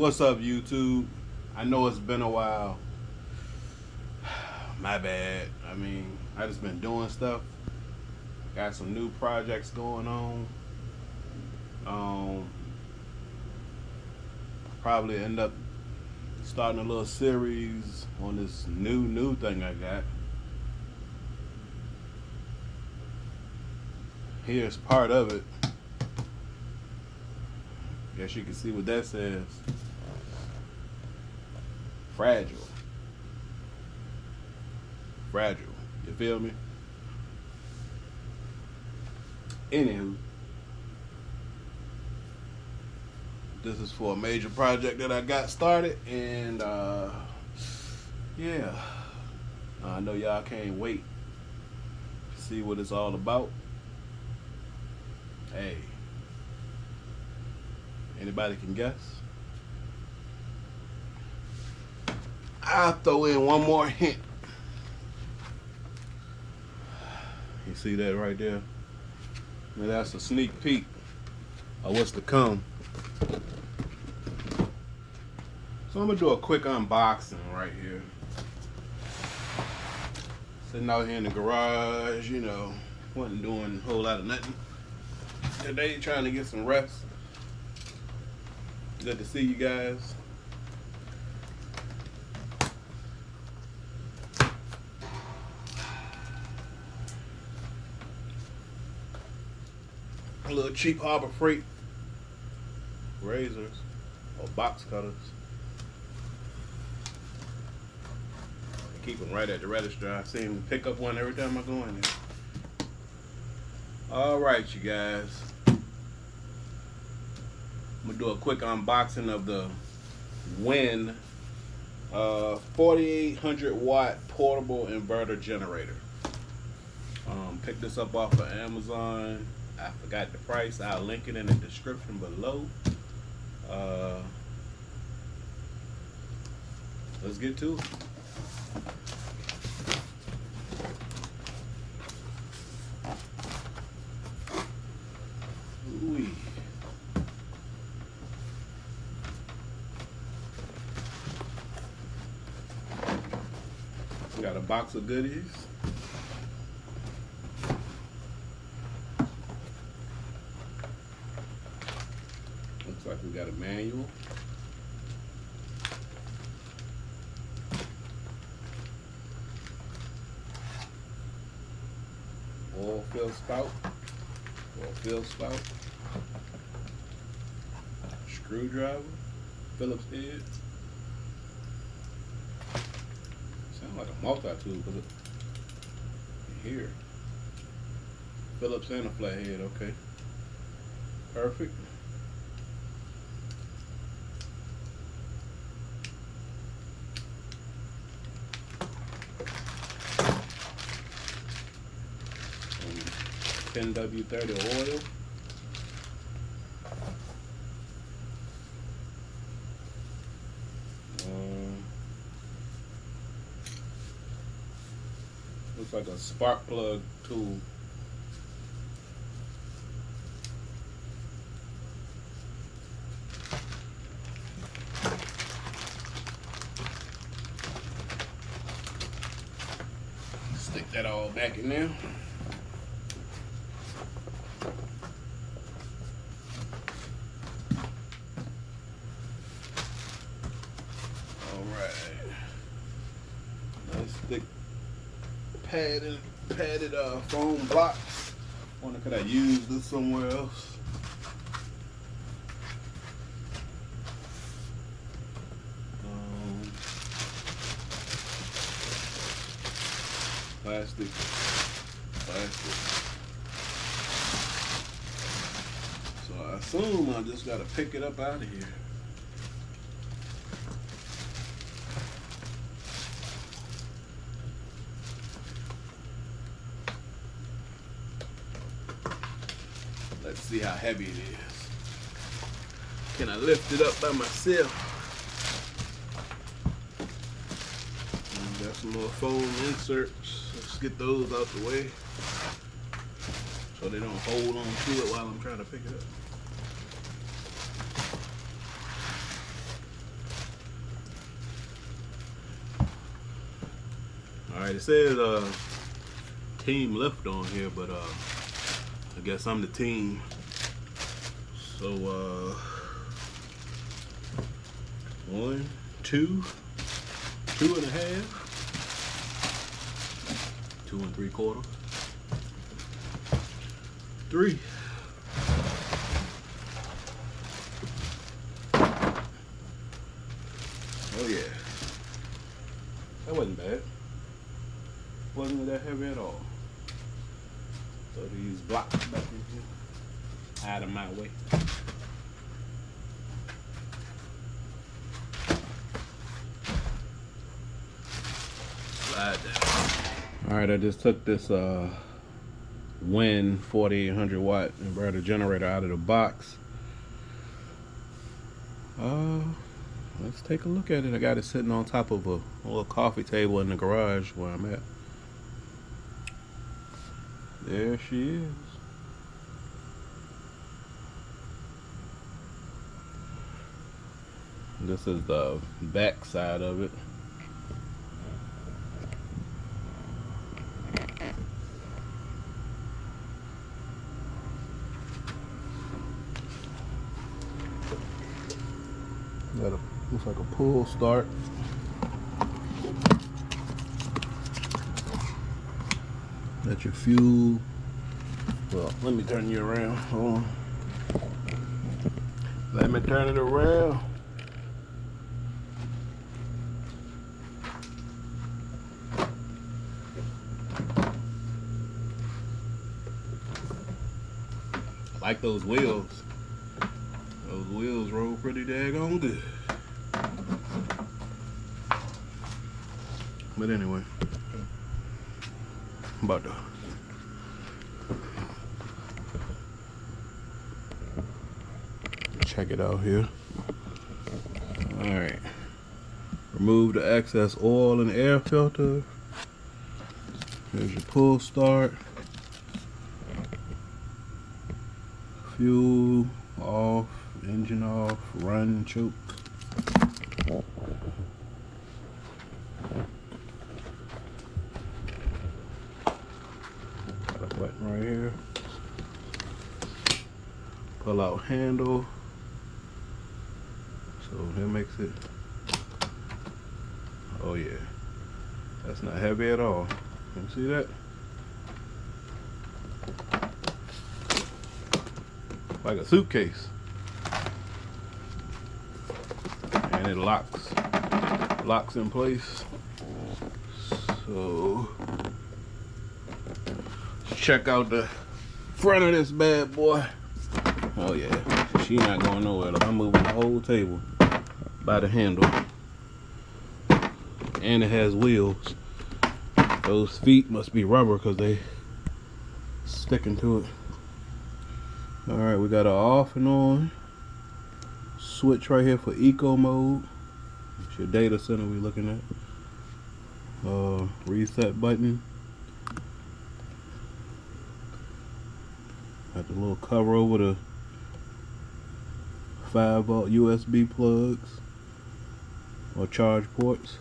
What's up, YouTube? I know it's been a while. My bad. I just been doing stuff. Got some new projects going on. Probably end up starting a little series on this new thing I got. Here's part of it. Guess you can see what that says. Fragile. Fragile. You feel me? Anywho, this is for a major project that I got started, and yeah, I know y'all can't wait to see what it's all about. Hey, anybody can guess? I'll throw in one more hint. You see that right there? Now that's a sneak peek of what's to come. So I'm gonna do a quick unboxing right here. Sitting out here in the garage, wasn't doing a whole lot of nothing. Today trying to get some rest. Good to see you guys. A little cheap Harbor Freight razors or box cutters. I keep them right at the register. I seem to pick up one every time I go in there. Alright, you guys. I'm going to do a quick unboxing of the WEN 4800 watt portable inverter generator. Picked this up off of Amazon. I forgot the price. I'll link it in the description below. Let's get to it. Ooh-wee. Got a box of goodies. Looks like we got a manual. Oil fill spout, screwdriver, Phillips head. Sounds like a multi-tool, but look here. Phillips and a flathead, okay. Perfect. W30 oil. Looks like a spark plug tool. Stick that all back in there. Thick padded foam blocks. Wonder could I use this somewhere else? Plastic. So I assume I just gotta pick it up out of here. Let's see how heavy it is. Can I lift it up by myself? Got some more foam inserts. Let's get those out the way so they don't hold on to it while I'm trying to pick it up. Alright, it says team lift on here, but I guess I'm the team. So 1, 2, 2.5, 2 3/4, 3. Oh yeah, that wasn't bad. Wasn't that heavy at all. So these blocks back in here, out of my way. Slide down. All right, I just took this WEN 4800 watt inverter generator out of the box. Let's take a look at it. I got it sitting on top of a little coffee table in the garage where I'm at. There she is. This is the back side of it. Looks like a pull start. That's your fuel. Well, let me turn you around. Hold on. Let me turn it around. I like those wheels. Those wheels roll pretty daggone good. But anyway, I'm about to check it out here. Alright. Remove the excess oil and air filter. Here's your pull start. Fuel off, engine off, run, choke. Button right here. Pull out handle. So that makes it. Oh yeah, that's not heavy at all. You see that? Like a suitcase. And it locks in place. So check out the front of this bad boy. Oh yeah, she not going nowhere. Look, I'm moving the whole table by the handle. And it has wheels. Those feet must be rubber because they sticking to it. Alright, we got an off and on switch right here for eco mode. It's your data center we're looking at. Reset button. Got the little cover over the 5-volt USB plugs or charge ports.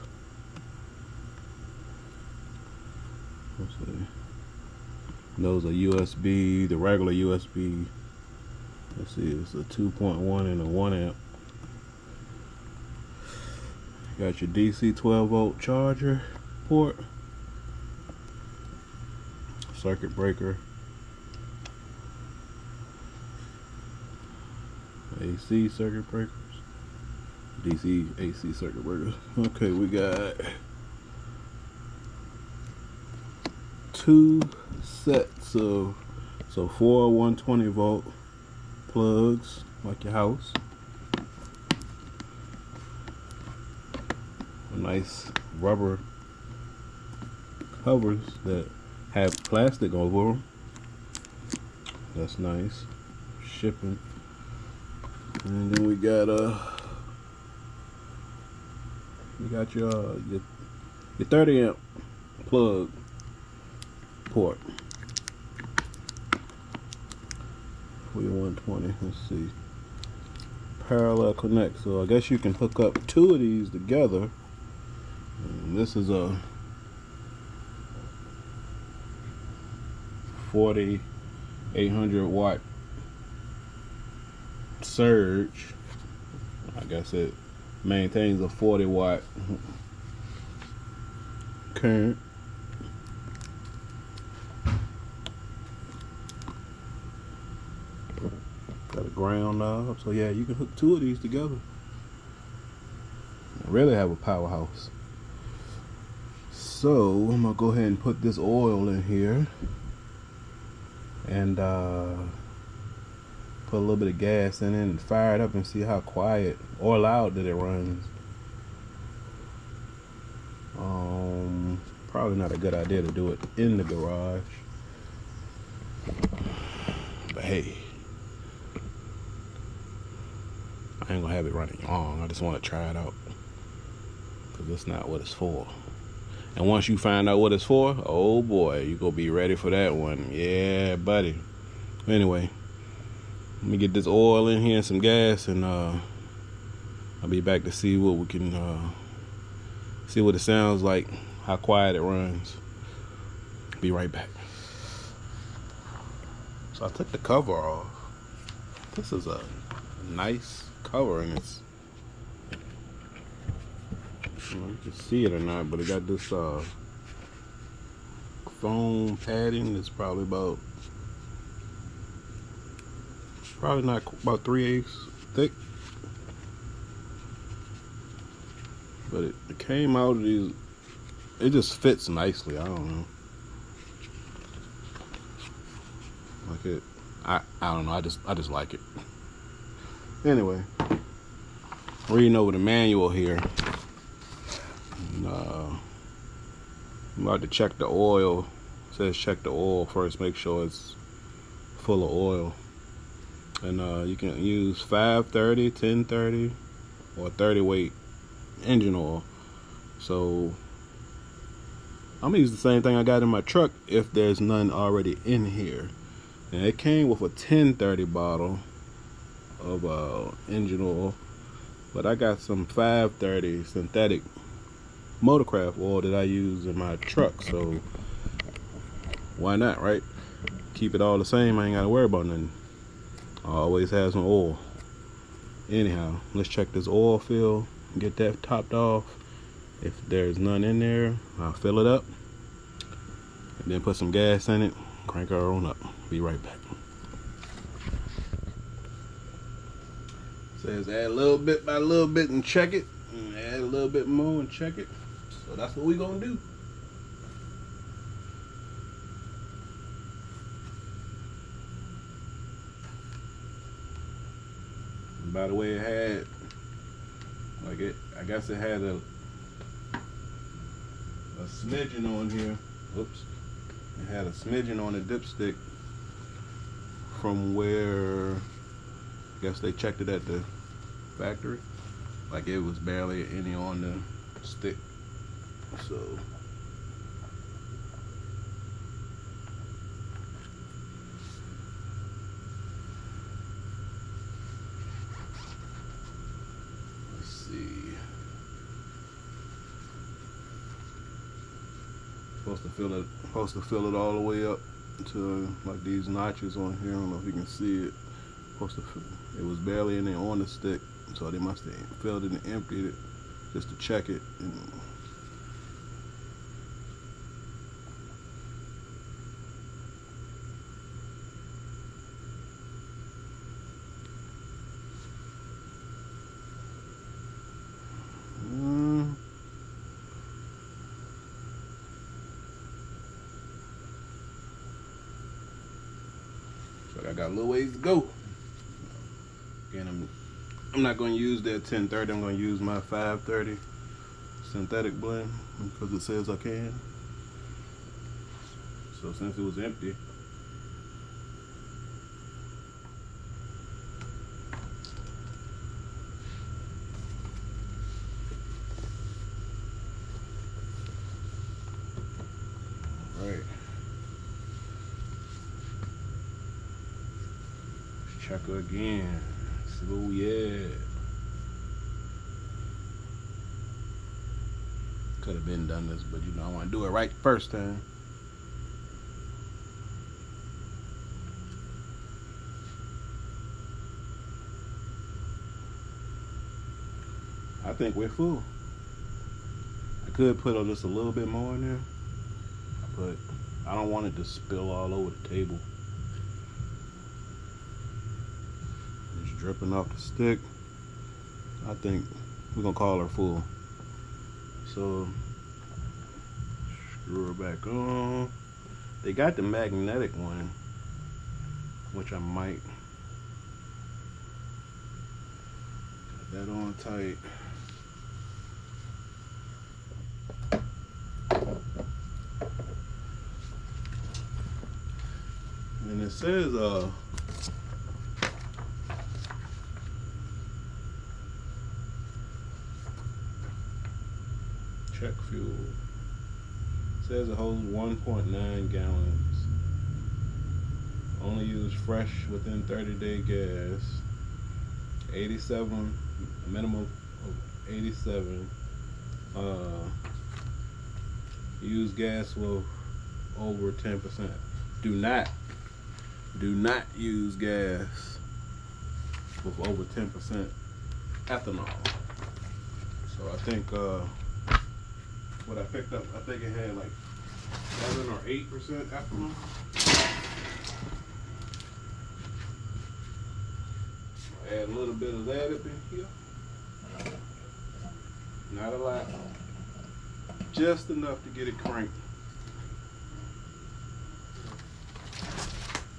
Let's see. Those are USB, the regular USB. Let's see, it's a 2.1 and a 1 amp. Got your DC 12-volt charger port, circuit breaker, AC circuit breakers, DC AC circuit breakers. Okay, we got 2 sets of 4 120-volt plugs, like your house. Nice rubber covers that have plastic over them. That's nice. Shipping. And then we got your 30 amp plug port for your 120. Let's see. Parallel connect. So I guess you can hook up 2 of these together. And this is a 4800 watt surge. I guess it maintains a 40 watt current. Got a ground knob, so yeah, you can hook two of these together and really have a powerhouse. So I'm gonna go ahead and put this oil in here and put a little bit of gas in it and fire it up and see how quiet or loud that it runs. Probably not a good idea to do it in the garage, but hey, I ain't gonna have it running long. I just want to try it out because it's not what it's for. And once you find out what it's for, oh boy, you gonna be ready for that one. Yeah, buddy. Anyway, let me get this oil in here and some gas, and I'll be back to see what we can see what it sounds like, how quiet it runs. Be right back. So I took the cover off. This is a nice cover, and it's, I don't know if you can see it or not, but it got this foam padding that's probably about, not about 3/8 thick, but it came out of these. It just fits nicely. I don't know, like it. I don't know. I just like it. Anyway, reading over the manual here. I'm about to check the oil. It says check the oil first, make sure it's full of oil. And you can use 530, 1030, or 30 weight engine oil. So I'm gonna use the same thing I got in my truck if there's none already in here. And it came with a 1030 bottle of engine oil, but I got some 530 synthetic motorcraft oil that I use in my truck, so why not, right? Keep it all the same. I ain't gotta worry about nothing. I always have some oil. Anyhow, let's check this oil fill, get that topped off. If there's none in there, I'll fill it up and then put some gas in it, crank her on up. Be right back. Says add a little bit by little bit and check it, and add a little bit more and check it. So that's what we gonna do. And by the way, it had, like, it, I guess it had a smidgen on here. Oops. It had a smidgen on the dipstick from where, I guess they checked it at the factory. Like, it was barely any on the stick. So let's see. Supposed to fill it all the way up to like these notches on here. I don't know if you can see it. It was barely any on the stick, so they must have filled it and emptied it just to check it. And so I got a little ways to go. Again, I'm not going to use that 1030. I'm going to use my 530 synthetic blend because it says I can. So since it was empty, all right. Let's check her again. See where we at. Could have been done this, but you know I want to do it right first time. I think we're full. I could put just a little bit more in there, but I don't want it to spill all over the table. It's dripping off the stick. I think we're gonna call her full. So screw her back on. They got the magnetic one, which I might. Got that on tight. And it says check fuel. It says it holds 1.9 gallons. Only use fresh within 30-day gas. 87, a minimum of 87. Use gas with over 10%. Do not use gas with over 10% ethanol. So I think what I picked up, I think it had like 7 or 8% ethanol. Add a little bit of that up in here. Not a lot. Just enough to get it cranked.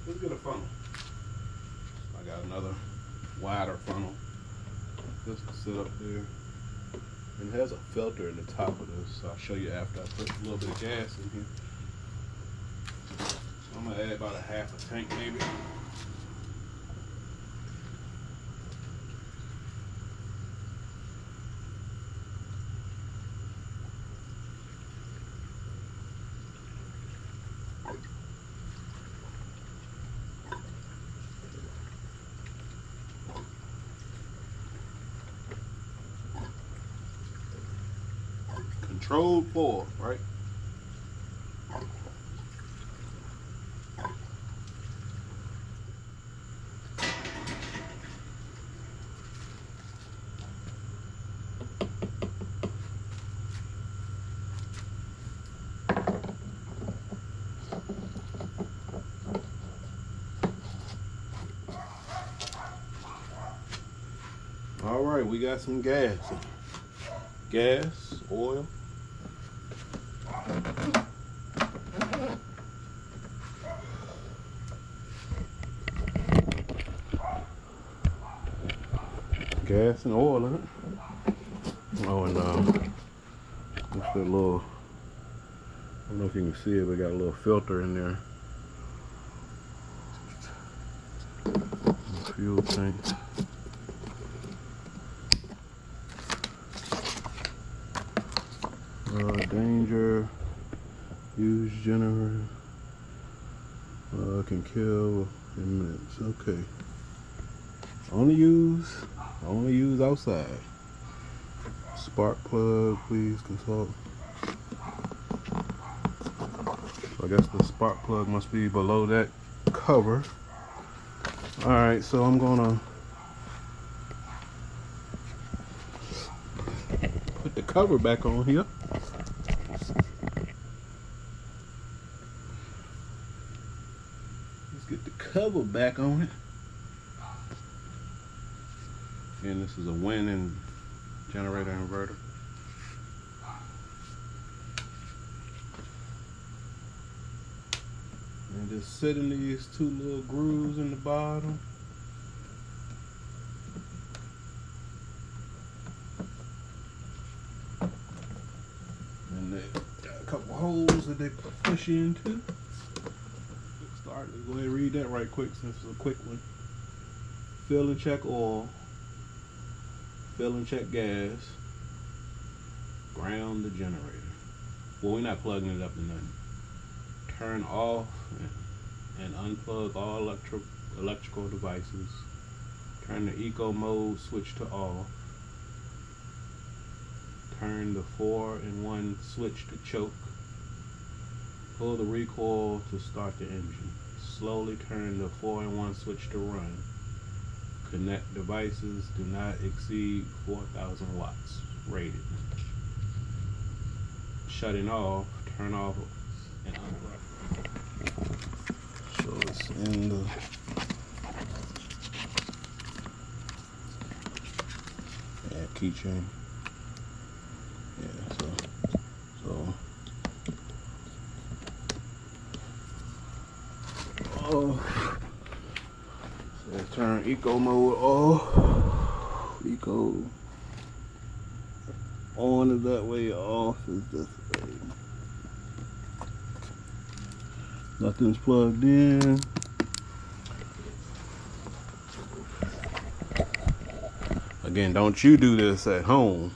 Let's get a funnel. I got another wider funnel just to sit up there. And it has a filter in the top of this, so I'll show you after I put a little bit of gas in here. So I'm gonna add about a half a tank maybe. Controlled pour, right? All right, we got some gas. Gas, oil. Gas and oil in it. Oh, and what's that little? I don't know if you can see it, but got a little filter in there. Fuel tank. Danger. Use generator. Can kill in minutes. Okay. Only use outside. Spark plug, please consult. So I guess the spark plug must be below that cover. All right, so I'm gonna put the cover back on here. Let's get the cover back on it. And this is a WEN generator inverter. And just sit in these two little grooves in the bottom. And they got a couple holes that they push into. Let's go ahead and read that right quick since it's a quick one. Fill and check oil. Fill and check gas. Ground the generator. Well, we're not plugging it up to nothing. Turn off and unplug all electrical devices. Turn the eco mode switch to off. Turn the 4-in-1 switch to choke. Pull the recoil to start the engine. Slowly turn the 4-in-1 switch to run. Connect devices do not exceed 4,000 watts rated. Shutting off, turn off, and unplug. So it's in the keychain. Yeah, so turn eco mode off. Eco on is that way, off is this way. Nothing's plugged in. Again, don't you do this at home.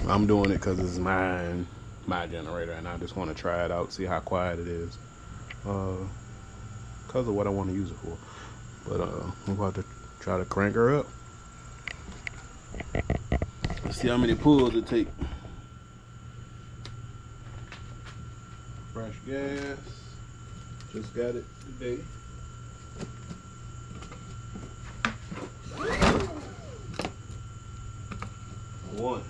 I'm doing it because it's my generator, and I just want to try it out, see how quiet it is, because of what I want to use it for. But I'm about to try to crank her up. Let's see how many pulls it take. Fresh gas. Just got it today. One.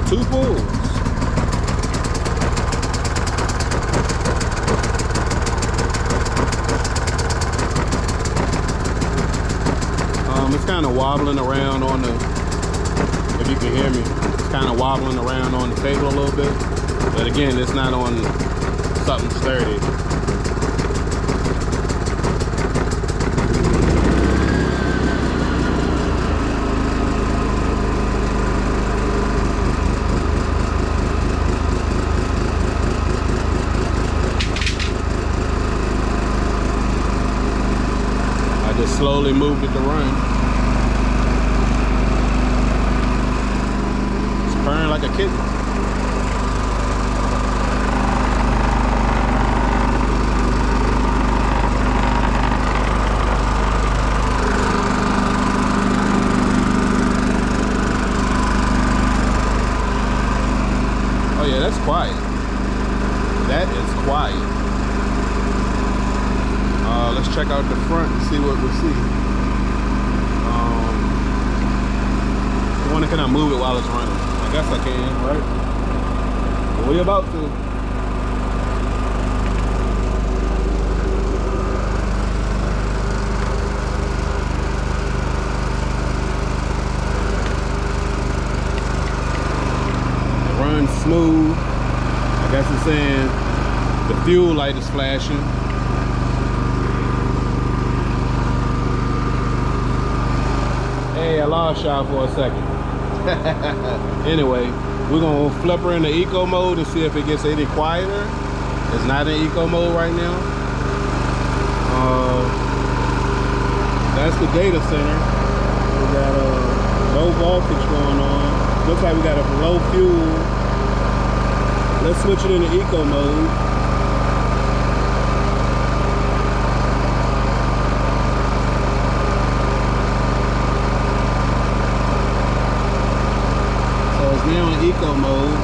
2 pulls. It's kind of wobbling around on the, if you can hear me, it's kind of wobbling around on the table a little bit. But again, it's not on something sturdy. I just slowly moved it to run. Purring like a kitten. Oh yeah, that's quiet. That is quiet. Let's check out the front and see what we see. I wonder, can I move it while it's running? I guess I can, right? Well, we about to. It runs smooth. I guess it's saying the fuel light is flashing. Hey, I lost y'all for a second. Anyway, we're gonna flip her into eco mode and see if it gets any quieter. It's not in eco mode right now. That's the data center. We got a low voltage going on. Looks like we got a low fuel. Let's switch it into eco mode. Now in eco mode.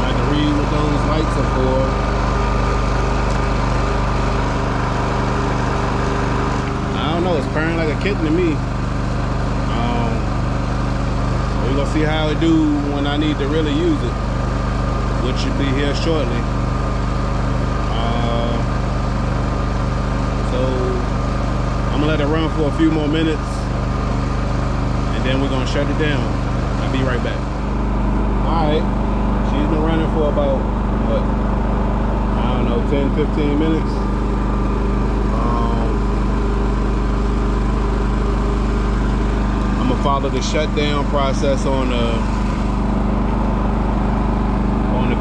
I can read what those lights are for. I don't know, it's purring like a kitten to me. We're gonna see how it do when I need to really use it, which should be here shortly. I'm gonna let it run for a few more minutes and then we're gonna shut it down. I'll be right back. Alright, she's been running for about, what, I don't know, 10-15 minutes. I'm gonna follow the shutdown process on the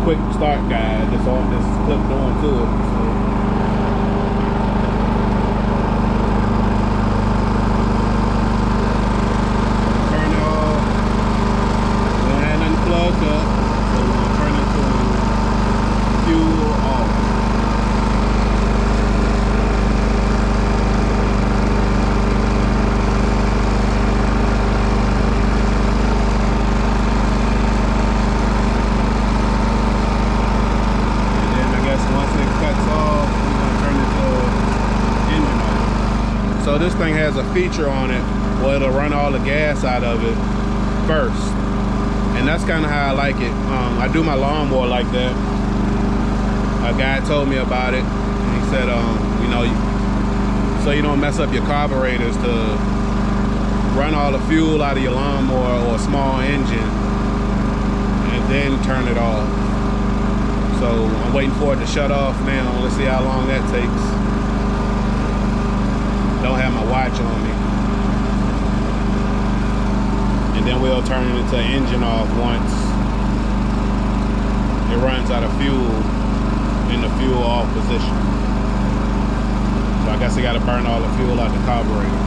quick start guide that's on this clipped onto it. this thing has a feature on it where it'll run all the gas out of it first. And that's kind of how I like it. I do my lawnmower like that. A guy told me about it. And he said, you know, so you don't mess up your carburetors, to run all the fuel out of your lawnmower or a small engine and then turn it off. So I'm waiting for it to shut off now. Let's see how long that takes. Don't have my watch on me. And then we'll turn it into engine off once it runs out of fuel in the fuel off position. So I guess I gotta burn all the fuel out the carburetor.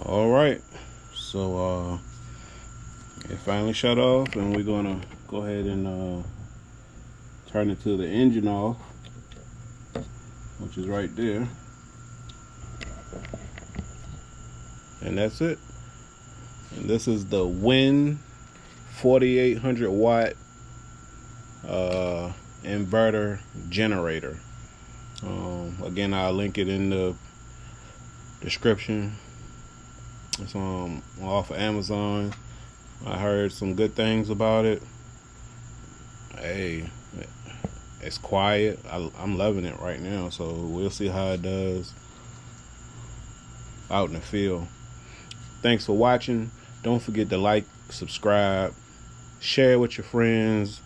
All right, so it finally shut off, and we're gonna go ahead and turn it to the engine off, which is right there, and that's it. And this is the WEN 4800 watt inverter generator. Again, I'll link it in the description. It's off of Amazon. I heard some good things about it. Hey, it's quiet. I'm loving it right now, so we'll see how it does out in the field. Thanks for watching. Don't forget to like, subscribe, share it with your friends.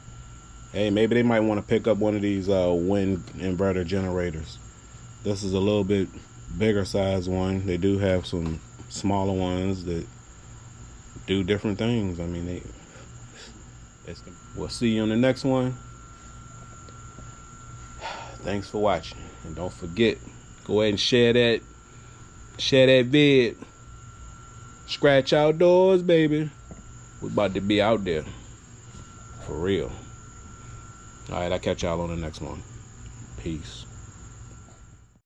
Hey, maybe they might want to pick up one of these WEN inverter generators. This is a little bit bigger size one. They do have some smaller ones that do different things. I mean, we'll see you on the next one. Thanks for watching, and don't forget, go ahead and share that vid. Scratch Outdoors, baby. We about to be out there for real. All right, I'll catch y'all on the next one. Peace.